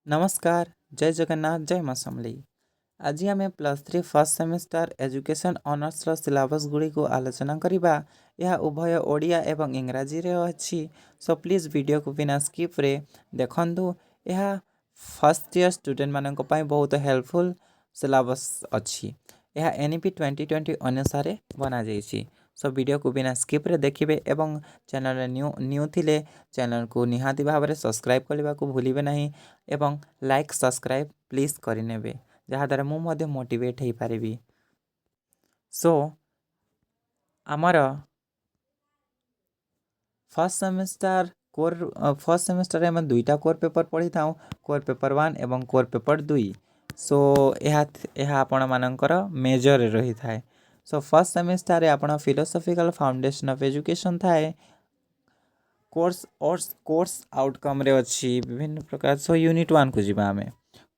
नमस्कार। जय जगन्नाथ जय माँ समलेई। आज आम +3 first semester education honours syllabus Gudi को आलोचना करवा। यह उभय ओडिया एवं इंग्राजी रे अच्छी। सो प्लीज वीडियो को बिना स्किप रे देखंतु। यह फर्स्ट ईयर स्टूडेंट मानक पई बहुत हेल्पफुल सिलेबस अच्छी। यह एनईपी 2020 अनुसार बना जाइए। सो वीडियो को बिना स्किप रे देखिए एवं चैनल न्यू न्यू थिले चैनल को निहाती भाव में सब्सक्राइब करने को भूलिए नहीं एवं लाइक सब्सक्राइब प्लीज करेंगे जहाँद्वारा मुझे मोटिवेट हो पारि। सो आमर फर्स्ट सेमेस्टर आम दुईटा कोर पेपर पढ़ी था। कोर पेपर 1 एवं कोर पेपर 2। सो यह आपण मानकर मेजर रही थाए। सो फर्स्ट सेमेस्टर आपण फिलोसॉफिकल फाउंडेशन ऑफ एजुकेशन थाए। कोर्स आउटकम रे अच्छी विभिन्न प्रकार। सो यूनिट 1 को जीवा आमे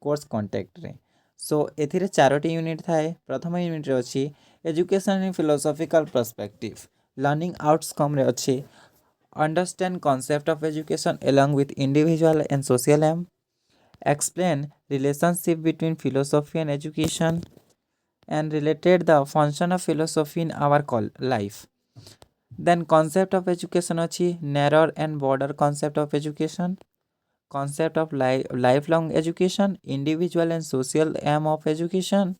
कोर्स कॉन्टेक्ट रे। सो एथिरे 4टी यूनिट थाए। प्रथम यूनिट रे अच्छी education in philosophical perspective. Learning outcome रे अच्छी understand concept of education along with individual and social aim, explain relationship between philosophy and education, and related the function of philosophy in our life. Then concept of education achi narrow and broader concept of education, concept of lifelong education, individual and social aim of education.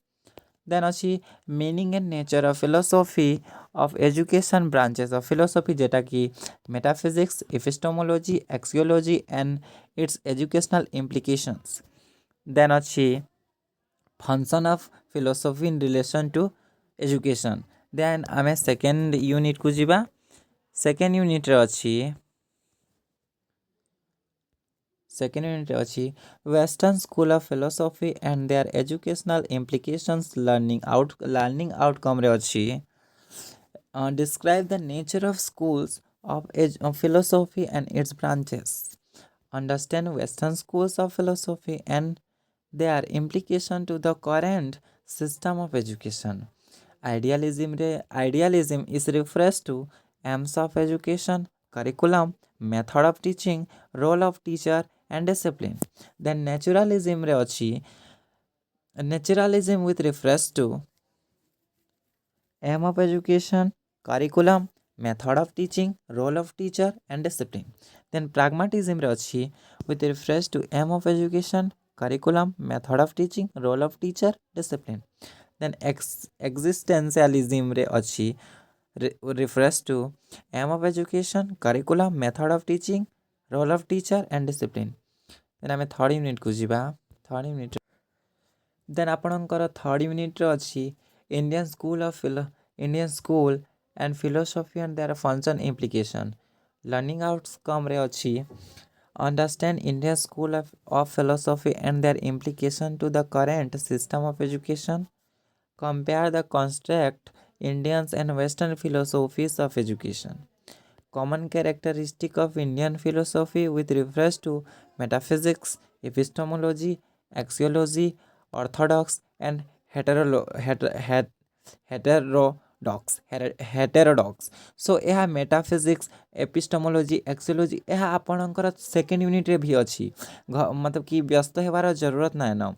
Then achi meaning and nature of philosophy of education, branches of philosophy जेटा कि metaphysics, epistemology, axiology and its educational implications. Then achi function of philosophy in relation to education. Then आमे second unit को जीवा। second unit रे अच्छी Western School of Philosophy and their educational implications, learning outcome रे अच्छी describe the nature of schools of philosophy and its branches, understand Western schools of philosophy and their implication to the current system of education. Idealism is refers to aims of education, curriculum, method of teaching, role of teacher and discipline. Then naturalism रे अच्छी naturalism with refers to aim of education, curriculum, method of teaching, role of teacher and discipline. Then pragmatism रे अच्छी with refers to aim of education, curriculum, method of teaching, role of teacher, discipline. Then existentialism रे अच्छी refers to aim of education, curriculum, method of teaching, role of teacher and discipline. Then आमे third unit को जीवा। Third unit then आपणकर third unit अच्छी Indian school and philosophy and their function implication. Learning outcome रे अच्छी understand Indian school of philosophy and their implication to the current system of education, compare the construct Indians and western philosophies of education, common characteristic of Indian philosophy with reference to metaphysics, epistemology, axiology, orthodox and heterodox. So यह metaphysics, epistemology, axiology यह आपणकर second unit रे भी अच्छी। मतलब कि व्यस्त होबार जरूरत ना न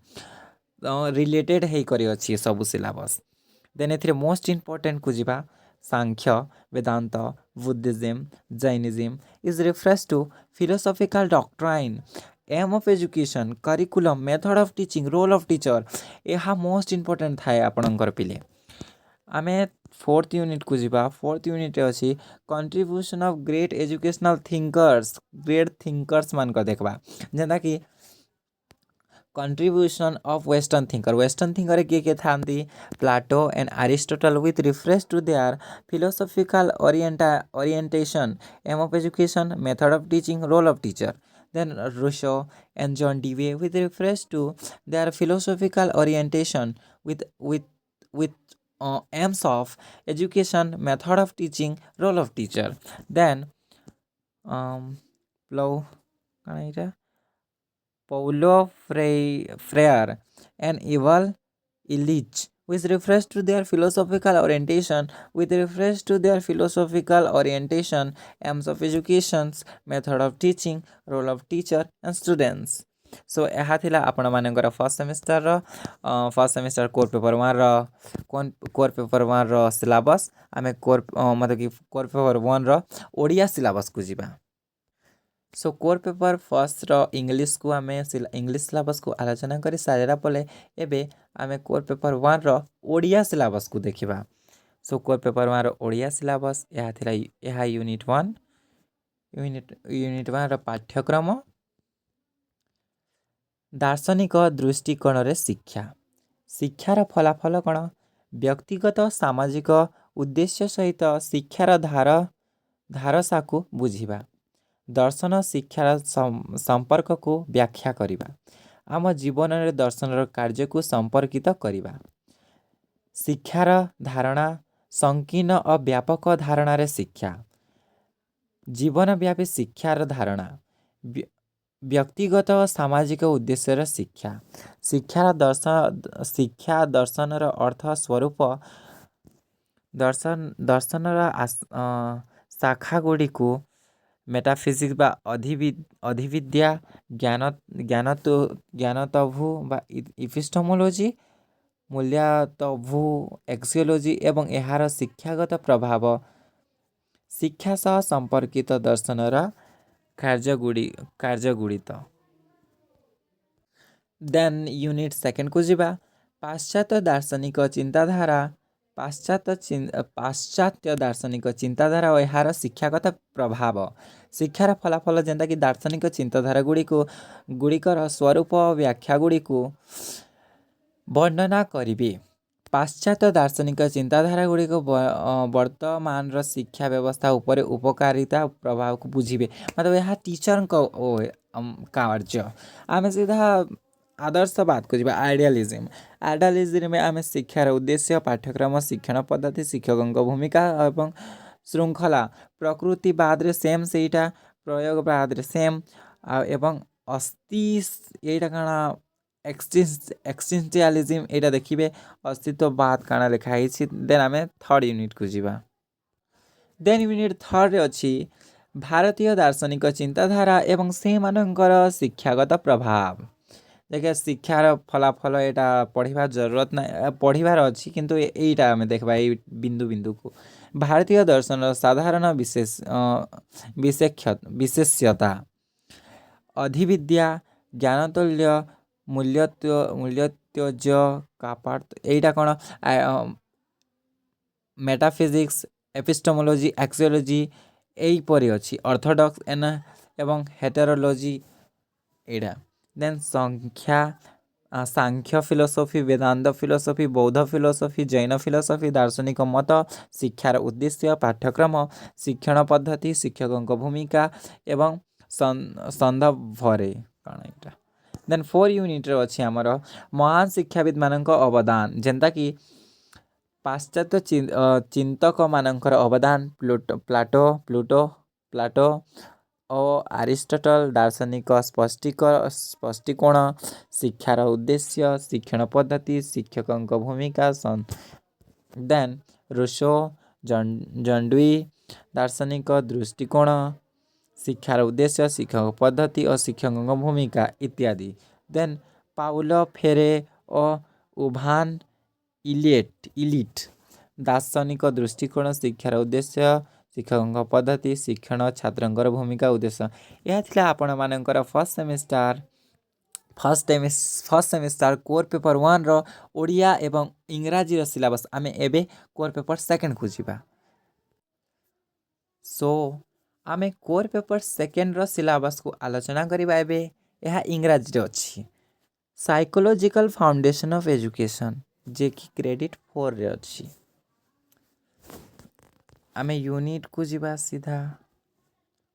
रिलेटेड है करी अच्छी सब सिलेबस। देन एथिरे मोस्ट इंपोर्टेंट को जीवा Sankhya, Vedanta, Buddhism, Jainism is reference to philosophical doctrine, aim of education, curriculum, method of teaching, role of teacher यह मोस्ट इंपोर्टेंट थाए आपणकर पिले। आमे फोर्थ यूनिट को जीवा। फोर्थ यूनिट अच्छी contribution of great educational thinkers मान को देखबा जेंता कि कंट्रीब्यूशन ऑफ वेस्टर्न थिंकर किए था Plato and Aristotle with reference to their philosophical orientation, aim of education, method of teaching, role of teacher. Then Rousseau and John Dewey with reference to their philosophical orientation with aims of education, method of teaching, role of teacher. Then Plow Paulo Freire and Eval Illich with reference to their philosophical orientation, aims of education, method of teaching, role of teacher and students. सो यह थिला आपण मानकर first semester core paper 1 core paper 1 syllabus आमे core मतलब कि core paper 1 Odia syllabus को जीवा। सो core paper first English को आमे इंग्लिश सिलेबस को आलोचना करी सारा पले एबे आमे कोर पेपर 1 ओडिया सिलेबस को देखिबा। सो कोर पेपर 1 ओडिया सिलेबस यह थिला यह यूनिट 1 पाठ्यक्रम दार्शनिक दृष्टिकोण रे शिक्षा शिक्षार फलाफल कौन व्यक्तिगत सामाजिक उद्देश्य सहित शिक्षार धारसा को बुझिबा दर्शन शिक्षार संपर्क को व्याख्या करिबा आम जीवन में दर्शन कार्य को संपर्कित करिबा शिक्षार धारणा संकीर्ण और व्यापक धारणा रे शिक्षा जीवनव्यापी शिक्षार धारणा व्यक्तिगत और सामाजिक उद्देश्य शिक्षा शिक्षा दर्शनर अर्थ स्वरूप दर्शनर शाखा गुड़ी को मेटाफिजिक्स बा अधिविद्या ज्ञानतभु बा इपिस्टेमोलॉजी मूल्यातभु एक्सियोलॉजी एवं एहार शिक्षागत प्रभाव शिक्षा सह संपर्कित दर्शनर कार्यगुड़ित देन यूनिट सेकेंड को जीवा पाश्चात्य दार्शनिक चिंताधारा पाश्चात्य दार्शनिक चिंताधारा और यार शिक्षागत प्रभाव शिक्षार फलाफल जेनता कि दार्शनिक चिंताधारा गुड़िकर स्वरूप व्याख्या गुड़ी को वर्णना करिवे पाश्चात्य दार्शनिक चिंताधारा गुड़ी को वर्तमान शिक्षा व्यवस्था उपरे उपकारिता प्रभाव को बुझे मतलब यह टीचर कार्य आम सीधा आदर्श बात को आइडियालिज्म में आम शिक्षार उद्देश्य पाठ्यक्रम शिक्षण पद्धति शिक्षकों भूमिका एवं श्रृंखला प्रकृतिवाद रे सेम सेटा प्रयोगवाद रे सेम एवं अस्ति यहीटा काଣା एक्सिस्टेंशियलिज्म एटा देखिए अस्तित्ववाद काଣା लिखाई देन आम थर्ड यूनिट को जीवा देन यूनिट थर्ड अच्छी भारतीय दार्शनिक चिंताधारा एवं से मानकर शिक्षागत प्रभाव देखिए शिक्षार फलाफल यहाँ पढ़ार जरूरत ना पढ़ार अच्छी किंतु यहीटा आम देखा बिंदु बिंदु को भारतीय दर्शन साधारण विशेष्यता अधिविद्या ज्ञानतुल्य मूल्यत्वज कापार्थ यहीटा कौन मेटाफिजिक्स एपिस्टेमोलॉजी एक्सियोलॉजी यहीपरी अच्छी ऑर्थोडॉक्स एवं हेटेरोलॉजी एटा देन सांख्य फिलोसफी वेदांत फिलोसफी बौद्ध फिलोसफी जैन फिलोसफी दार्शनिक मत शिक्षार उद्देश्य पाठ्यक्रम शिक्षण पद्धति शिक्षकों भूमिका एवं संदर्भरे कौन यहाँ देन 4 यूनिट अच्छी आमर महान शिक्षाविद मानक अवदान जेनता कि पाश्चात्य चिंतक मानकर अवदान प्लूटो और अरिस्टोटल दार्शनिक स्पष्टीकोण शिक्षार उद्देश्य शिक्षण पद्धति शिक्षकों भूमिका देन रूसो जंडुई दार्शनिक दृष्टिकोण शिक्षार उद्देश्य शिक्षक पद्धति और शिक्षकों भूमिका इत्यादि देन पाउलो फेरे और उभान इलिट दार्शनिक दृष्टिकोण शिक्षार उद्देश्य शिक्षकों पद्धति शिक्षण छात्र भूमिका उद्देश्य यह थिला आपण मानकर first semester core paper 1 Odia एवं इंग्राजी सिलेबस आमे एबे कोर पेपर सेकेंड को जीवा सो आमे कोर पेपर सेकेंड सिलेबस को आलोचना करिबा एबे यह इंग्राजी अच्छी साइकोलॉजिकल फाउंडेशन ऑफ एजुकेशन जे कि क्रेडिट 4 रे अच्छी आमे यूनिट को जीवा सीधा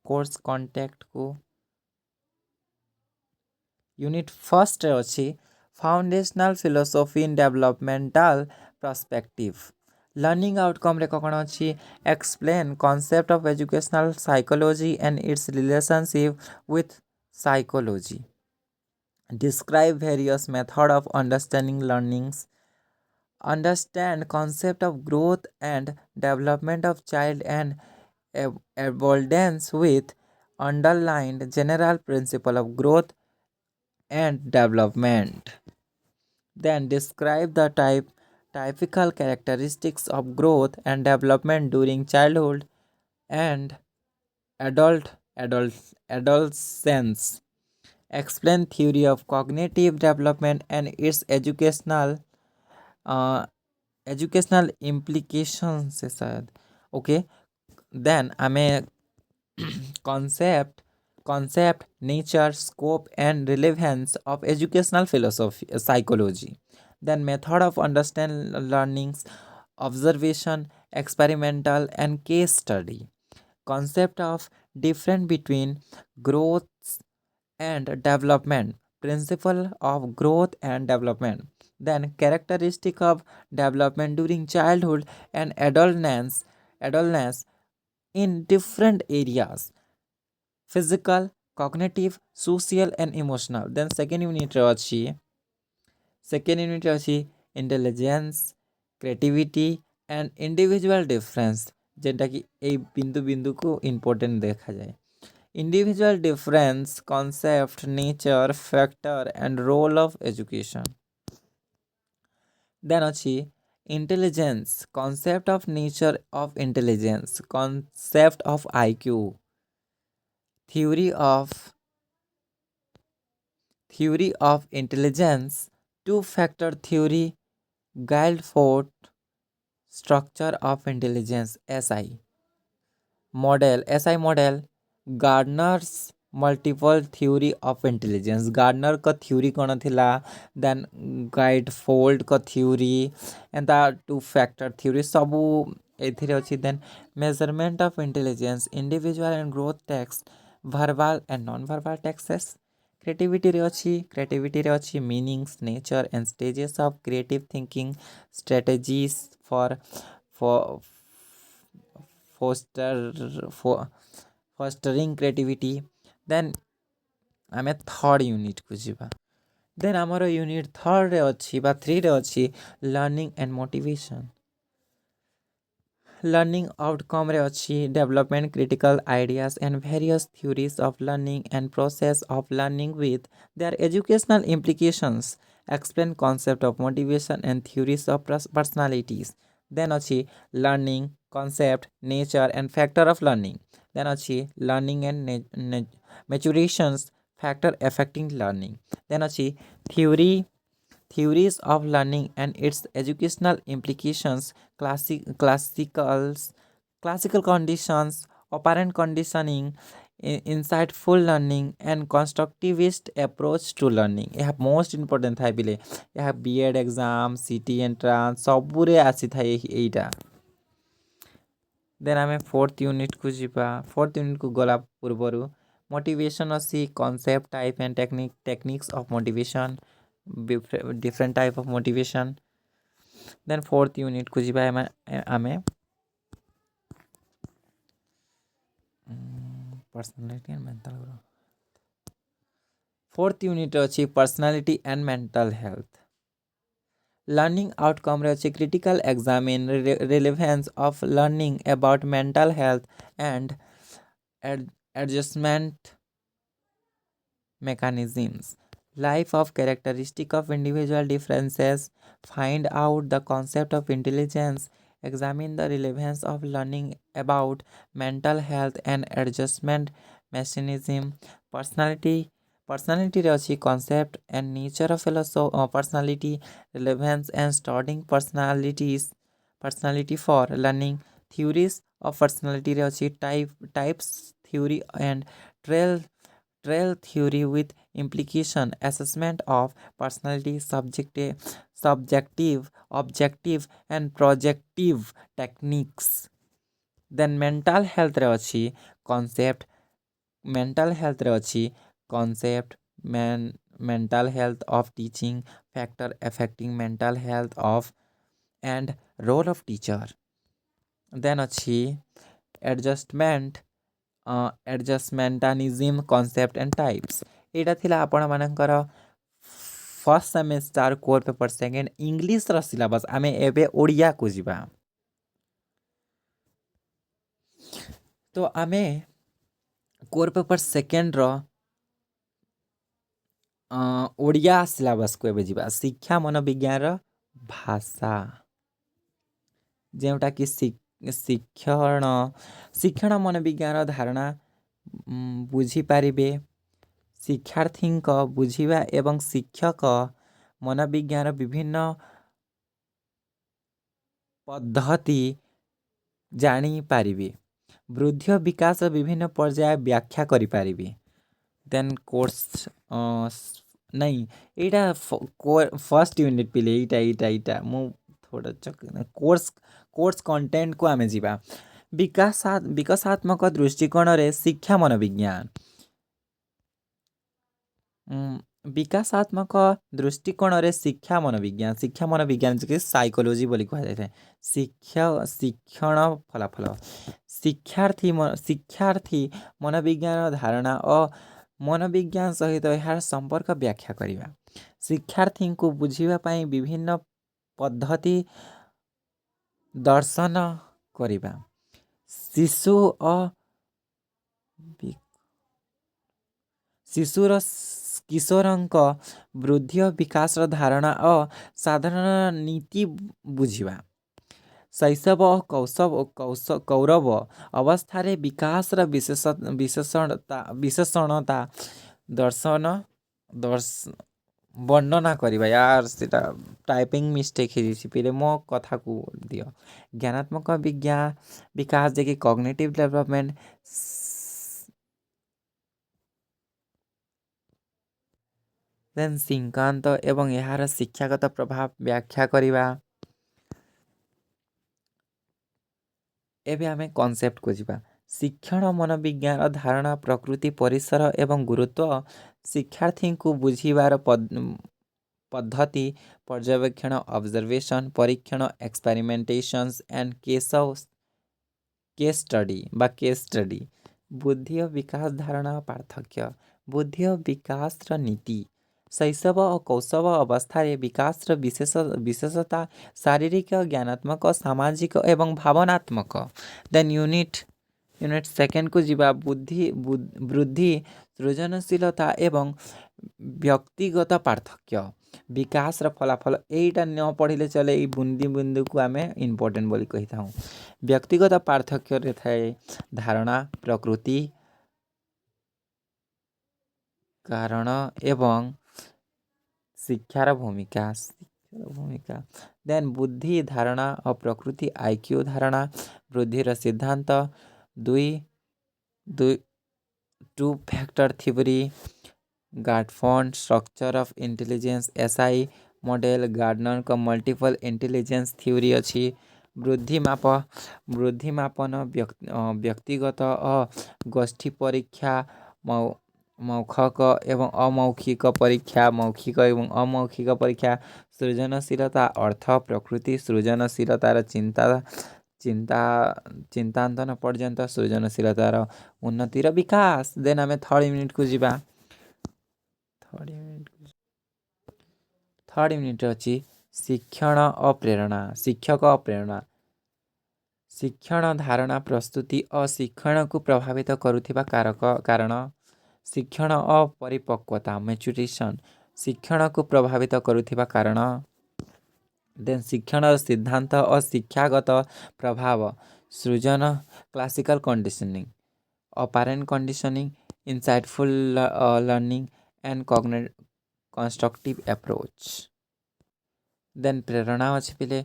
कोर्स कांटेक्ट को यूनिट फर्स्ट रे अच्छी फाउंडेशनल फिलोसफी इन डेवलपमेंटल पर्सपेक्टिव लर्निंग आउटकम रे कौन अच्छी explain concept of educational psychology and it's relationship with psychology describe various method of understanding learnings understand concept of growth and development of child and avoidance with underlined general principle of growth and development. Then describe the typical characteristics of growth and development during childhood and adult adult adolescence. Explain theory of cognitive development and its uh, educational implications है शायद. Okay, then हमें concept nature, scope and relevance of educational philosophy psychology. Then method of understand learnings, observation, experimental and case study. Concept of difference between growth and development, principle of growth and development. Then characteristic of development during childhood and adolescence in different areas: physical, cognitive, social and emotional. Then second unit ଅଛି intelligence, creativity and individual difference, যেটা কি এই বিন্দু বিন্দুକୁ important ଦେଖାଯାଏ. Individual difference, concept, nature, factor and role of education. Then ଅଛି intelligence, concept of nature of intelligence, concept of IQ, theory of intelligence, two-factor theory, Guildford structure of intelligence, SI model, Gardner's multiple theory of intelligence. Gardner का theory कौन थिला, then Guildford का theory and the two-factor theory सबू एथिरे अछि. Then measurement of intelligence, individual and growth text, verbal and non-verbal texts. Creativity रे अछि meanings, nature and stages of creative thinking, strategies for fostering creativity. Then ଆମେ third unit को ଯିବା. Then ଆମର unit 3 ରେ ଅଛି ବା 3 ରେ ଅଛି learning and motivation. Learning outcome रे अछि development, critical ideas and various theories of learning and process of learning with their educational implications. Explain concept of motivation and theories of personalities. Then अछि learning, concept, nature and factor of learning. Then अछि learning and maturations, factor affecting learning. Then अछि theories of learning and its educational implications, classical conditions, operant conditioning, insightful learning and constructivist approach to learning. यह most important था बिले. यह B.Ed exam, CT entrance सबुरे आसी था एटा. Then आमे fourth unit को जिबा. Fourth unit को गला पूर्वरु motivation अछि concept, type and techniques of motivation, different type of motivation. Then fourth unit को जिबा आमे personality and mental growth. Fourth unit अछि personality and mental health. Learning outcome रे अछि critical examine relevance of learning about mental health and adjustment mechanisms. Life of characteristic of individual differences. Find out the concept of intelligence. Examine the relevance of learning about mental health and adjustment mechanism. Personality रे अछि concept and nature of personality, relevance and studying personality for learning. Theories of personality रे अछि types theory and trail theory with implication, assessment of personality, subjective, objective and projective techniques. Then mental health रे अछि concept, mental health of teaching, factor affecting mental health of and role of teacher. Then अछि adjustmentanism concept and types. एटा थिला आपण मानकर first semester core paper second English रो syllabus. आमे एबे ओडिया को जिबा. तो आमे कोर पेपर सेकेंड रो ଓଡ଼ିଆ ସିଲାବସ୍କୁ ଏବେ ଯିବା। ଶିକ୍ଷା ମନୋବିଜ୍ଞାନର ଭାଷା, ଯେଉଁଟାକି ଶିକ୍ଷଣ ମନୋବିଜ୍ଞାନର ଧାରଣା ବୁଝିପାରିବେ। ଶିକ୍ଷାର୍ଥୀଙ୍କ ବୁଝିବା ଏବଂ ଶିକ୍ଷକ ମନୋବିଜ୍ଞାନ ବିଭିନ୍ନ ପଦ୍ଧତି ଜାଣିପାରିବେ। ବୃଦ୍ଧି ଓ ବିକାଶ ବିଭିନ୍ନ ପର୍ଯ୍ୟାୟ ବ୍ୟାଖ୍ୟା କରିପାରିବେ। ଦେନ୍ କୋର୍ସ ନାଇଁ, ଏଇଟା ଫର୍ଷ୍ଟ ୟୁନିଟ୍ ପିଲେ, ଏଇଟା ମୁଁ थोड़ा कोर्स कंटेंट को आमे जीवा। विकासात्मक दृष्टिकोण रे शिक्षा मनोविज्ञान। विकासात्मक दृष्टिकोण रे शिक्षा मनोविज्ञान जे साइकोलॉजी बोली कहा जाए। शिक्षण फलाफल शिक्षार्थी मनोविज्ञान धारणा और मनोविज्ञान सहित यार संपर्क व्याख्या करिवा। शिक्षार्थी को बुझिबा पई विभिन्न पद्धति दर्शन करिवा। शिशुर किशोरंक वृद्धि और विकास धारणा और साधारण नीति बुझिवा। शैशव और कौरव अवस्था रे विकास विशेषणता दर्शन वर्णना करिवा। यार सेटा टाइपिंग मिस्टेक है पहले मो कथा को दियो। ज्ञानात्मक विकास जे कॉग्निटिव डेवलपमेंट देन सिंकांत एवं यार शिक्षागत प्रभाव व्याख्या करिवा। एबे आमे कॉन्सेप्ट को जिबा। शिक्षण मनोविज्ञान धारणा प्रकृति परिसर एवं गुरुत्व शिक्षार्थी को बुझिबार पद्धति पर्यवेक्षण ऑब्जर्वेशन परीक्षण एक्सपेरिमेंटेशंस एंड केस स्टडी। बुद्धि और विकास धारणा पार्थक्य। बुद्धि और विकास नीति शैशव और कौशव अवस्था रे विकास विशेषता शारीरिक ज्ञानात्मक सामाजिक एवं भावनात्मक। देन यूनिट सेकेंड को जीवा। वृद्धि सृजनशीलता एवं व्यक्तिगत पार्थक्य विकास फलाफल। एटा न पढ़िले चले, ई बुंदी बुंदी को आमे इम्पोर्टेंट बोली कही था। व्यक्तिगत पार्थक्य रे थाए धारणा प्रकृति कारण एवं शिक्षार भूमिका। देन बुद्धि धारणा और प्रकृति आईक्यू धारणा वृद्धिर सिद्धांत टू फैक्टर थ्योरी गार्डफोन structure of intelligence SI model Gardner का मल्टीपल इंटेलिजेंस थ्योरी अच्छी। वृद्धि मापन व्यक्तिगत और गोष्ठी परीक्षा मौखिक एवं अमौखिक परीक्षा मौखिक एवं अमौखिक परीक्षा। सृजनशीलता अर्थ प्रकृति सृजनशीलतार चिंतांतन पर्यंत सृजनशीलतार उन्नतिर विकास। देन आमे थर्ड यूनिट को जीवा। थर्ड यूनिट अच्छी शिक्षण और प्रेरणा। शिक्षक और प्रेरणा शिक्षण धारणा प्रस्तुति और शिक्षण को प्रभावित करुथिबा कारण शिक्षण और परिपक्वता मैच्योरेशन शिक्षण को प्रभावित करुथिबा कारण। देन शिक्षण सिद्धांत और शिक्षागत प्रभाव सृजन classical conditioning operant conditioning insightful learning and constructive approach. Then प्रेरणा अच्छे पिले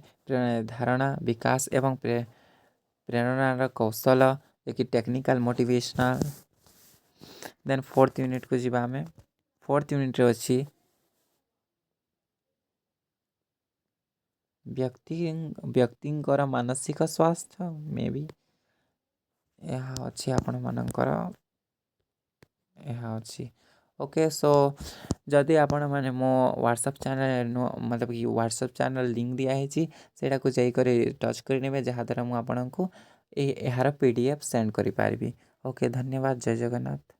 धारणा विकास एवं प्रेरणार कौशल एक technical motivational. Then fourth unit को जीवा। हमें फोर्थ यूनिट रे अच्छी व्यक्तिंकर मानसिक स्वास्थ्य मे भी यह अच्छी आपण मानकर यह अच्छी। ओके सो जदि आपण माने मो व्हाट्सएप चैनल मतलब कि व्हाट्सएप चैनल लिंक दिया है सेटा को जाई करे टच कर नेबे जहाँ द्वारा मु आपन को यार पीडीएफ सेंड करि पारबी। ओके धन्यवाद। जय जगन्नाथ।